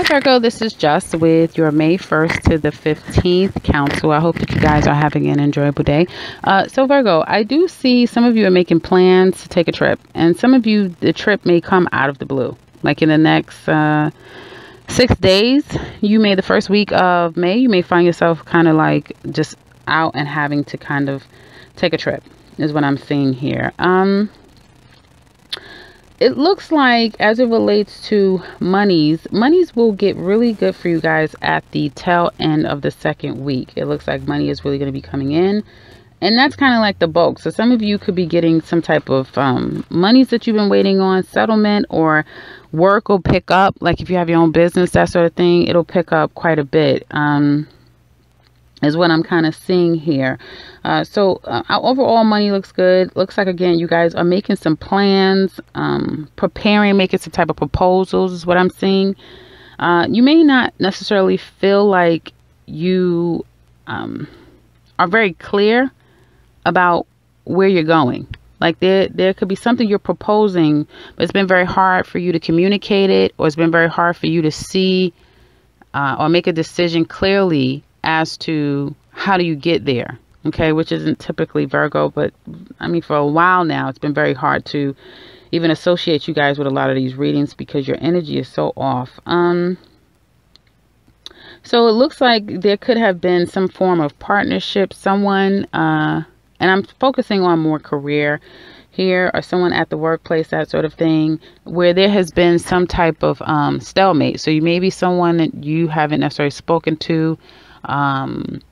Hi Virgo, this is Just with your May 1st to the 15th counsel. I hope that you guys are having an enjoyable day. So Virgo, I do see some of you are making plans to take a trip, and some of you, the trip may come out of the blue. Like in the next 6 days, the first week of May, you may find yourself kind of like just out and having to kind of take a trip is what I'm seeing here. It looks like as it relates to monies will get really good for you guys at the tail end of the second week. It looks like money is really going to be coming in, and that's kind of like the bulk. So some of you could be getting some type of monies that you've been waiting on, settlement, or work will pick up. Like if you have your own business, that sort of thing, it'll pick up quite a bit. Is what I'm kind of seeing here. So overall money looks good. Looks like, again, you guys are making some plans, preparing, making some type of proposals is what I'm seeing. You may not necessarily feel like you are very clear about where you're going. Like there could be something you're proposing, but it's been very hard for you to communicate it, or it's been very hard for you to see or make a decision clearly as to how do you get there, okay, which isn't typically Virgo, but I mean, for a while now, it's been very hard to even associate you guys with a lot of these readings because your energy is so off. So it looks like there could have been some form of partnership, someone, and I'm focusing on more career here, or someone at the workplace, that sort of thing, where there has been some type of stalemate. So you may be someone that you haven't necessarily spoken to.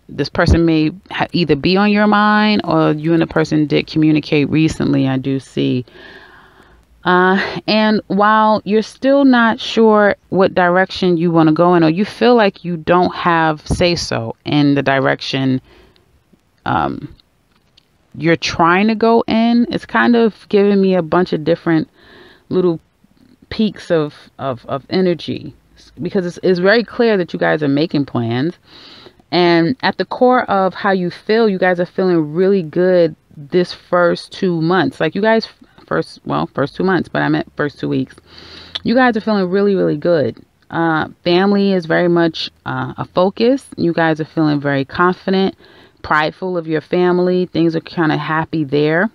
This person may either be on your mind, or you and the person did communicate recently, I do see. And while you're still not sure what direction you want to go in, or you feel like you don't have say so in the direction you're trying to go in, it's kind of giving me a bunch of different little peaks of energy, because it's very clear that you guys are making plans. And at the core of how you feel, you guys are feeling really good this first 2 months. Like you guys, first 2 months, but I meant first 2 weeks. You guys are feeling really, really good. Family is very much a focus. You guys are feeling very confident, prideful of your family. Things are kind of happy there.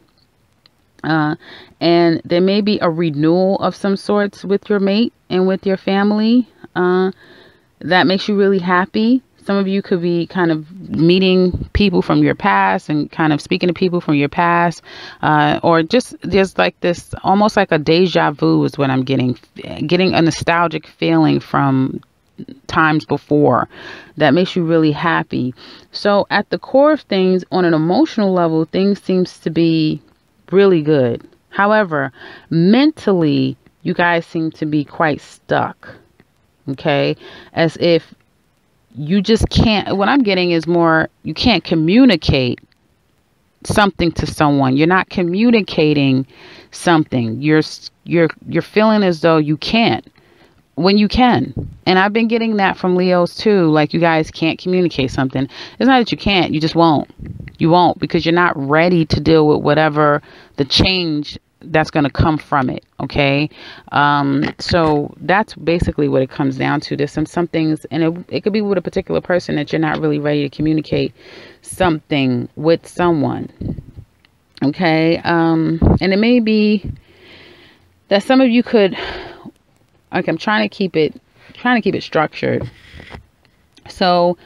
And there may be a renewal of some sorts with your mate and with your family. That makes you really happy. Some of you could be kind of meeting people from your past and kind of speaking to people from your past, or just there's like this almost like a deja vu is what I'm getting a nostalgic feeling from times before that makes you really happy. So at the core of things, on an emotional level, things seems to be really good. However, mentally, you guys seem to be quite stuck. Okay, as if you just can't, what I'm getting is more, you can't communicate something to someone. You're not communicating something. You're feeling as though you can't when you can. And I've been getting that from Leos too. Like you guys can't communicate something. It's not that you can't, you just won't. You won't, because you're not ready to deal with whatever the change that's going to come from it. Okay. So that's basically what it comes down to. There's some things, and it could be with a particular person that you're not really ready to communicate something with someone. Okay. And it may be that some of you could, like, I'm trying to keep it structured. So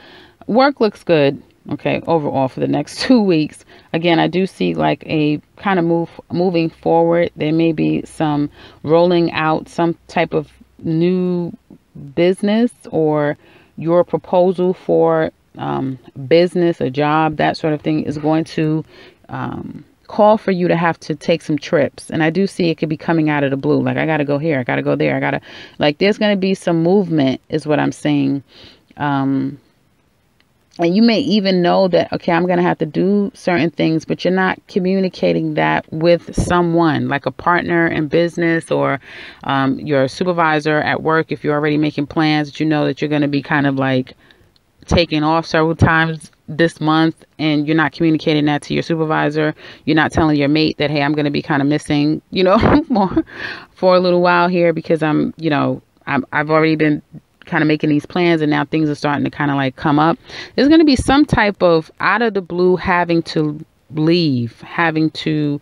work looks good. Okay, overall for the next 2 weeks. Again, I do see like a kind of moving forward. There may be some rolling out some type of new business, or your proposal for business, a job, that sort of thing is going to call for you to have to take some trips. And I do see it could be coming out of the blue. Like, I got to go here, I got to go there, there's going to be some movement is what I'm saying. And you may even know that, okay, I'm going to have to do certain things, but you're not communicating that with someone, like a partner in business, or your supervisor at work. If you're already making plans that you know that you're going to be kind of like taking off several times this month, and you're not communicating that to your supervisor. You're not telling your mate that, hey, I'm going to be kind of missing, more for a little while here because I've already been kind of making these plans, and now things are starting to kind of like come up. There's going to be some type of out of the blue having to leave, having to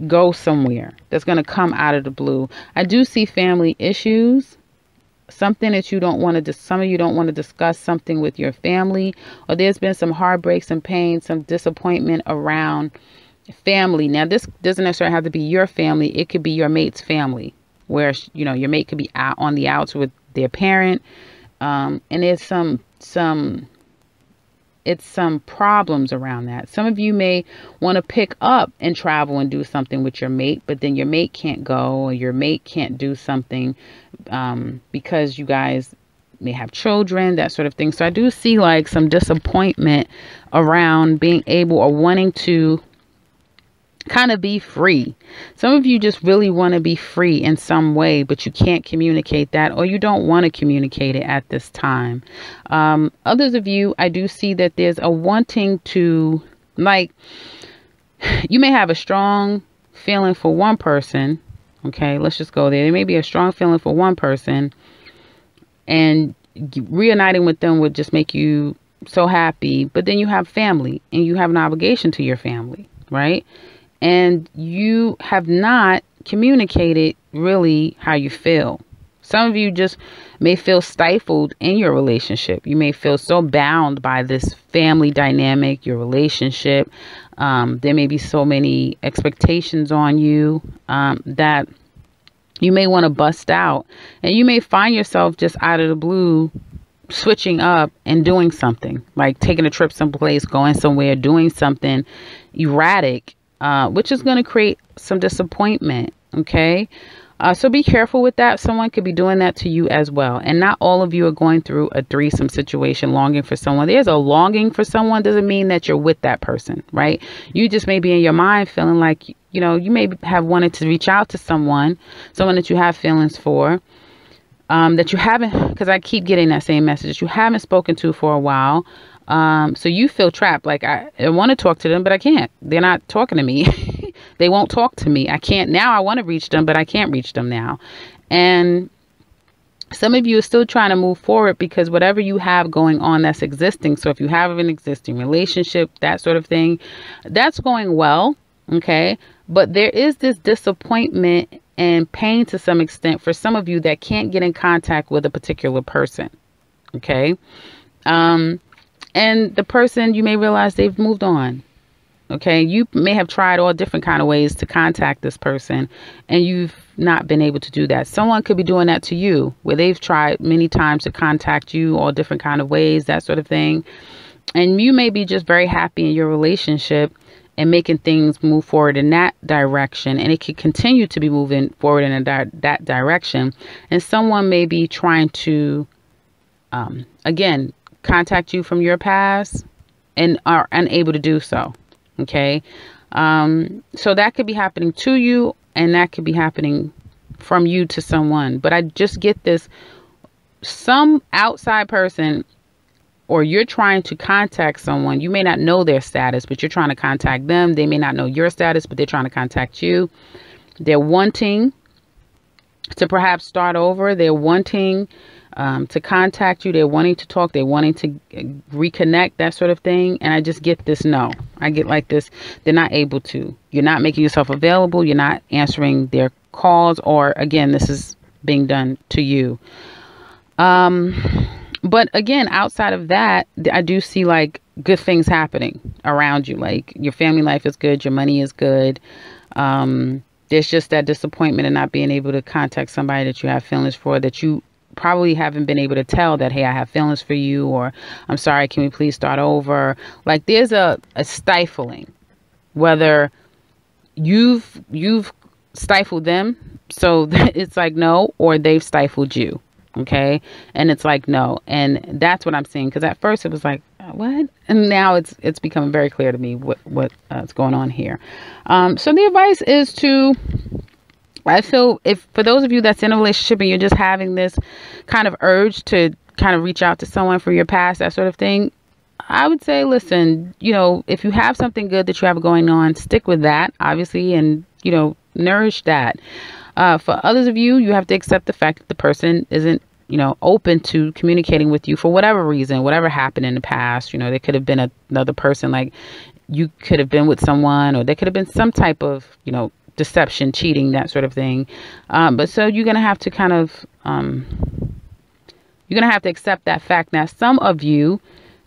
go somewhere. That's going to come out of the blue. I do see family issues, something that you don't want to, some of you don't want to discuss something with your family, or there's been some heartbreak, some pain, some disappointment around family. Now, this doesn't necessarily have to be your family. It could be your mate's family, where, you know, your mate could be out on the outs with their parent. And there's some problems around that. Some of you may want to pick up and travel and do something with your mate, but then your mate can't go, or your mate can't do something because you guys may have children, that sort of thing. So I do see like some disappointment around being able or wanting to kind of be free. Some of you just really want to be free in some way, but you can't communicate that, or you don't want to communicate it at this time. Others of you, I do see that there's a wanting to, like, you may have a strong feeling for one person. Okay, let's just go there. There may be a strong feeling for one person, and reuniting with them would just make you so happy. But then you have family, and you have an obligation to your family, right? And you have not communicated really how you feel. Some of you just may feel stifled in your relationship. You may feel so bound by this family dynamic, your relationship. There may be so many expectations on you that you may want to bust out. And you may find yourself just out of the blue switching up and doing something, like taking a trip someplace, going somewhere, doing something erratic, which is going to create some disappointment. Okay. So be careful with that. Someone could be doing that to you as well. And not all of you are going through a threesome situation, longing for someone. There's a longing for someone doesn't mean that you're with that person, right? You just may be in your mind feeling like, you know, you may have wanted to reach out to someone that you have feelings for, that you haven't, because I keep getting that same message, you haven't spoken to for a while. So you feel trapped. Like I want to talk to them, but I can't. They're not talking to me. They won't talk to me. I can't now. I want to reach them, but I can't reach them now. And some of you are still trying to move forward because whatever you have going on that's existing. So if you have an existing relationship, that sort of thing, that's going well. Okay. But there is this disappointment and pain to some extent for some of you that can't get in contact with a particular person. Okay. And the person, you may realize they've moved on. Okay. You may have tried all different kind of ways to contact this person, and you've not been able to do that. Someone could be doing that to you, where they've tried many times to contact you, all different kind of ways, that sort of thing. And you may be just very happy in your relationship and making things move forward in that direction. And it could continue to be moving forward in that direction. And someone may be trying to, again, contact you from your past and are unable to do so. Okay. So that could be happening to you, and that could be happening from you to someone. But I just get this, some outside person, or you're trying to contact someone. You may not know their status, but you're trying to contact them. They may not know your status, but they're trying to contact you. They're wanting to perhaps start over. They're wanting to contact you. They're wanting to talk. They're wanting to reconnect, that sort of thing. And I just get this no. I get like this. They're not able to. You're not making yourself available. You're not answering their calls. Or again, this is being done to you. But again, outside of that, I do see like good things happening around you. Like your family life is good. Your money is good. There's just that disappointment in not being able to contact somebody that you have feelings for, that you probably haven't been able to tell that, hey, I have feelings for you, or I'm sorry, can we please start over? Like there's a stifling, whether you've stifled them. So it's like no, or they've stifled you. Okay. And it's like, no. And that's what I'm seeing. Because at first it was like, what? And now it's becoming very clear to me what's going on here. So the advice is to, I feel, if for those of you that's in a relationship and you're just having this kind of urge to kind of reach out to someone for your past, that sort of thing, I would say, listen, you know, if you have something good that you have going on, stick with that, obviously, and, you know, nourish that. For others of you, you have to accept the fact that the person isn't open to communicating with you for whatever reason, whatever happened in the past. There could have been another person, like you could have been with someone, or there could have been some type of, deception, cheating, that sort of thing. But so you're going to have to kind of, you're going to have to accept that fact. Now, some of you,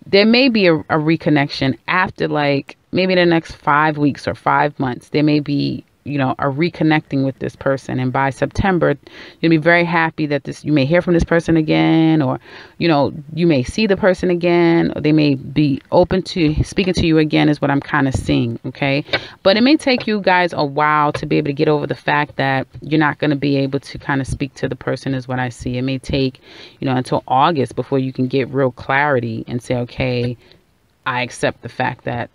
there may be a reconnection after, like, maybe the next 5 weeks or 5 months. There may be, a reconnecting with this person. And by September, you'll be very happy that you may hear from this person again, or, you may see the person again, or they may be open to speaking to you again, is what I'm kind of seeing. Okay. But it may take you guys a while to be able to get over the fact that you're not going to be able to kind of speak to the person, is what I see. It may take, until August before you can get real clarity and say, okay, I accept the fact that,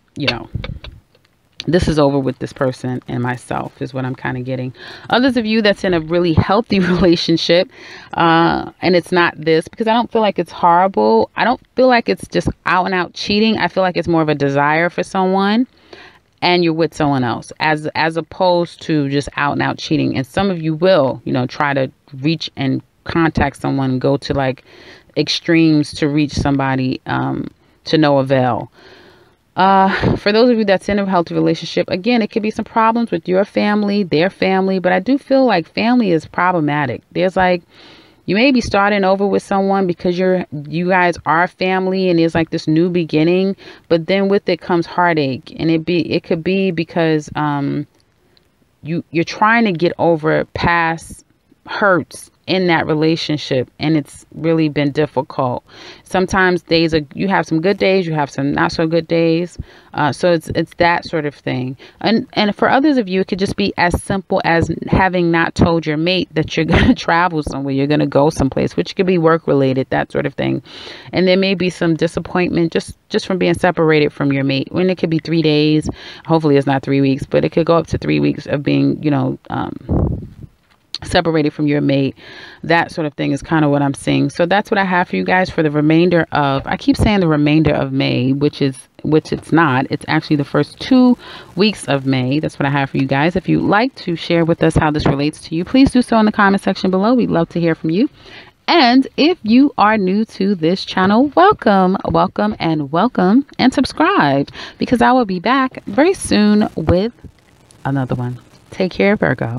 this is over with this person and myself, is what I'm kind of getting. Others of you that's in a really healthy relationship, and it's not this, because I don't feel like it's horrible. I don't feel like it's just out and out cheating. I feel like it's more of a desire for someone, and you're with someone else, as opposed to just out and out cheating. And some of you will, try to reach and contact someone, go to like extremes to reach somebody, to no avail. For those of you that's in a healthy relationship, again, it could be some problems with your family, their family, but I do feel like family is problematic. There's like, you may be starting over with someone because you guys are family, and there's like this new beginning, but then with it comes heartache, and it could be because you're trying to get over past hurts in that relationship, and it's really been difficult. Sometimes you have some good days, you have some not so good days, so it's that sort of thing. And for others of you, it could just be as simple as having not told your mate that you're going to travel somewhere, you're going to go someplace, which could be work related, that sort of thing. And there may be some disappointment just from being separated from your mate, when it could be 3 days. Hopefully it's not 3 weeks, but it could go up to 3 weeks of being separated from your mate. That sort of thing is kind of what I'm seeing. So that's what I have for you guys for the remainder of, I keep saying the remainder of May, which it's not. It's actually the first 2 weeks of May. That's what I have for you guys. If you'd like to share with us how this relates to you, please do so in the comment section below. We'd love to hear from you. And if you are new to this channel, welcome, and subscribe, because I will be back very soon with another one. Take care, Virgo.